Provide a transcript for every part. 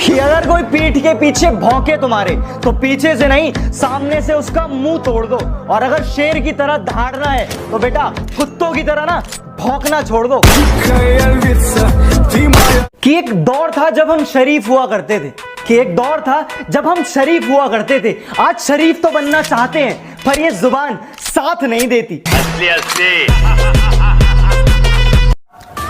कि अगर कोई पीठ के पीछे भौंके तुम्हारे तो पीछे से नहीं सामने से उसका मुंह तोड़ दो, और अगर शेर की तरह दहाड़ना है तो बेटा कुत्तों की तरह ना भौंकना छोड़ दो। कि एक दौर था जब हम शरीफ हुआ करते थे, कि एक दौर था जब हम शरीफ हुआ करते थे। आज शरीफ तो बनना चाहते हैं पर ये जुबान साथ नहीं देती।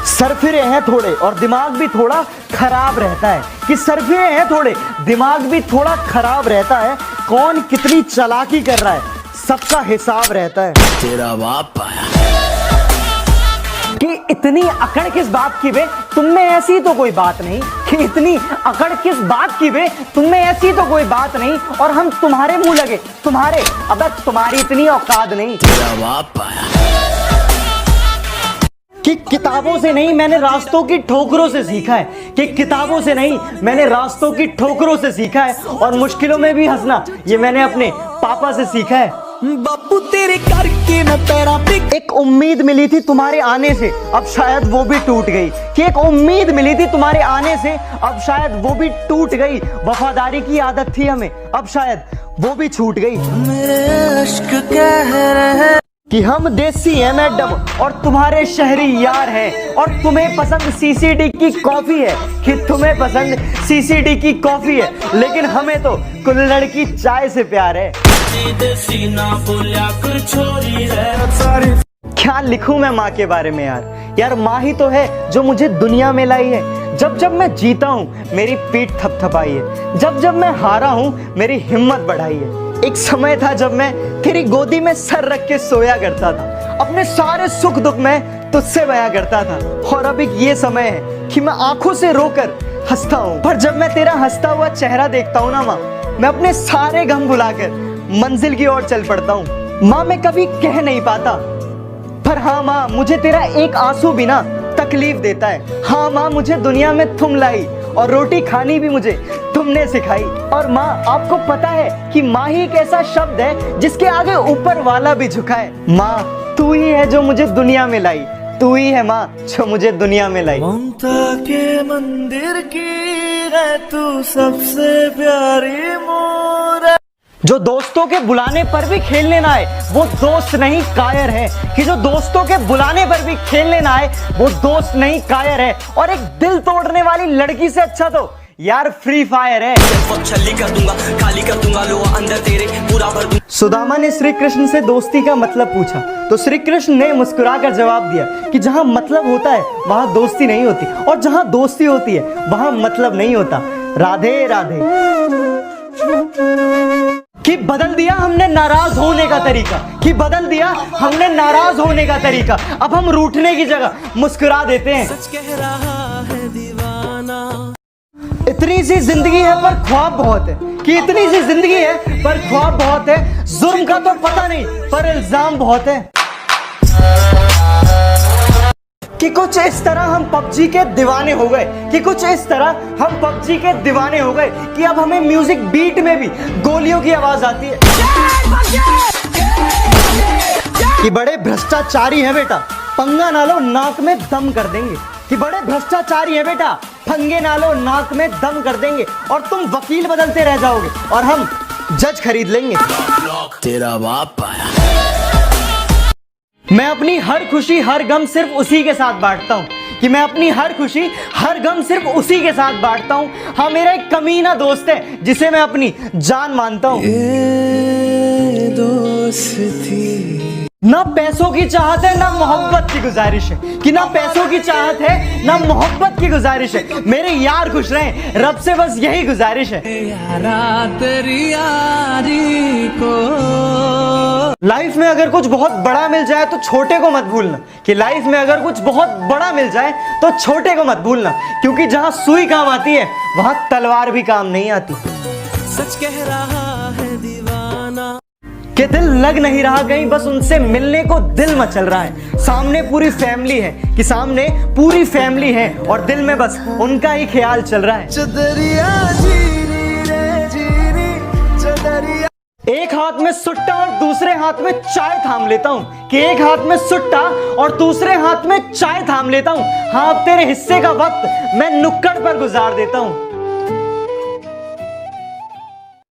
सरफिरे हैं थोड़े और दिमाग भी थोड़ा खराब रहता है, कि सरफिरे हैं थोड़े दिमाग भी थोड़ा खराब रहता है। कौन कितनी चालाकी कर रहा है सबका हिसाब रहता है। तेरा बाप आया कि इतनी अकड़ किस बात की बे, तुम में ऐसी तो कोई बात नहीं। कि इतनी अकड़ किस बात की बे, तुम में ऐसी तो कोई बात नहीं। और हम तुम्हारे मुंह लगे, तुम्हारे, अब तुम्हारी इतनी औकात नहीं। तेरा बाप आया कि किताबों से नहीं मैंने रास्तों की ठोकरों से सीखा है, कि किताबों से नहीं मैंने रास्तों की ठोकरों से सीखा है। और मुश्किलों में भी हंसना ये मैंने अपने पापा से सीखा है। बापू तेरे करके न तेरा एक उम्मीद मिली थी तुम्हारे आने से, अब शायद वो भी टूट गई। कि एक उम्मीद मिली थी तुम्हारे आने से, अब शायद वो भी टूट गई। वफादारी की आदत थी हमें, अब शायद वो भी छूट गई। मेरे अश्क कह रहे कि हम देसी हैं मैडम और तुम्हारे शहरी यार हैं, और तुम्हें पसंद सीसीडी की कॉफी है, कि तुम्हें पसंद सीसीडी की कॉफी है, लेकिन हमें तो कुल्हड़ की चाय से प्यार है। देसी ना बोलिया कर छोरी है। क्या लिखूं मैं माँ के बारे में यार माँ ही तो है जो मुझे दुनिया में लाई है। जब जब मैं जीता हूँ मेरी पीठ थपथपाई है, जब जब मैं हारा हूँ मेरी हिम्मत बढ़ाई है। एक समय था जब मैं तेरी गोदी में सर रख के सोया करता था, अपने सारे सुख दुख में तुझसे बया करता था। और अब एक ये समय है कि मैं आंखों से रोकर हंसता हूँ, पर जब मैं तेरा हंसता हुआ चेहरा देखता हूँ ना माँ, मैं अपने सारे गम भुलाकर मंजिल की ओर चल पड़ता हूँ। माँ मैं कभी कह नहीं पाता, पर हाँ माँ मुझे तेरा एक आंसू भी ना तकलीफ देता है। हाँ माँ मुझे दुनिया में तुम लाई, और रोटी खानी भी मुझे तुमने सिखाई। और माँ आपको पता है कि माँ ही एक ऐसा शब्द है जिसके आगे ऊपर वाला भी झुका है। माँ तू ही है जो मुझे दुनिया में लाई, तू ही है माँ जो मुझे दुनिया में लाई। ममता के मंदिर की है तू सबसे प्यारी मोर। जो दोस्तों के बुलाने पर भी खेलने ना आए वो दोस्त नहीं कायर है, कि जो दोस्तों के बुलाने पर भी खेलने ना आए वो दोस्त नहीं कायर है। और एक दिल तोड़ने वाली लड़की से अच्छा तो यार फ्री फायर है। छल्ली कर दूंगा, खाली कर दूंगा लोहा अंदर तेरे पूरा भर दूंगा। सुदामा ने श्री कृष्ण से दोस्ती का मतलब पूछा तो श्री कृष्ण ने मुस्कुराकर जवाब दिया कि जहां मतलब होता है वहां दोस्ती नहीं होती, और जहां दोस्ती होती है वहां मतलब नहीं होता। राधे राधे। कि बदल दिया हमने नाराज होने का तरीका, कि बदल दिया हमने नाराज होने का तरीका। अब हम रूठने की जगह मुस्कुरा देते हैं। सच कह रहा है दीवाना। इतनी सी जिंदगी है पर ख्वाब बहुत है, कि इतनी सी जिंदगी है पर ख्वाब बहुत है। जुर्म का तो पता नहीं पर इल्जाम बहुत है। कि कुछ इस तरह हम पबजी के दीवाने हो गए, कि कुछ इस तरह हम पबजी के दीवाने हो गए कि अब हमें म्यूजिक बीट में भी गोलियों की आवाज आती है। कि बड़े भ्रष्टाचारी हैं बेटा, पंगा ना लो नाक में दम कर देंगे। कि बड़े भ्रष्टाचारी हैं बेटा, पंगे ना लो नाक में दम कर देंगे। और तुम वकील बदलते रह जाओगे और हम जज खरीद लेंगे। तेरा बाप आया। मैं अपनी हर खुशी हर गम सिर्फ उसी के साथ बांटता हूँ, कि मैं अपनी हर खुशी हर गम सिर्फ उसी के साथ बांटता हूँ। हाँ मेरा एक कमीना दोस्त है जिसे मैं अपनी जान मानता हूँ। ये दोस्ती ना पैसों की चाहत है ना मोहब्बत की गुजारिश है, कि ना पैसों की चाहत है ना मोहब्बत की गुजारिश है। मेरे यार खुश रहें रब से बस यही गुजारिश है। यारा तेरी यारी को। लाइफ में अगर कुछ बहुत बड़ा मिल जाए तो छोटे को मत भूलना, कि लाइफ में अगर कुछ बहुत बड़ा मिल जाए तो छोटे को मत भूलना, क्योंकि जहां सुई काम आती है वहां तलवार भी काम नहीं आती। सच कह रहा है दीवाना। कि दिल लग नहीं रहा कहीं, बस उनसे मिलने को दिल मचल रहा है। सामने पूरी फैमिली है, कि सामने पूरी फैमिली है और दिल में बस उनका ही ख्याल चल रहा है। चदरिया जीनी रे जीनी चदरिया। एक हाथ में सुट्टा और दूसरे हाथ में चाय थाम लेता हूँ, कि एक हाथ में सुट्टा और दूसरे हाथ में चाय थाम लेता हूँ। हाँ अब तेरे हिस्से का वक्त मैं नुक्कड़ पर गुजार देता हूँ।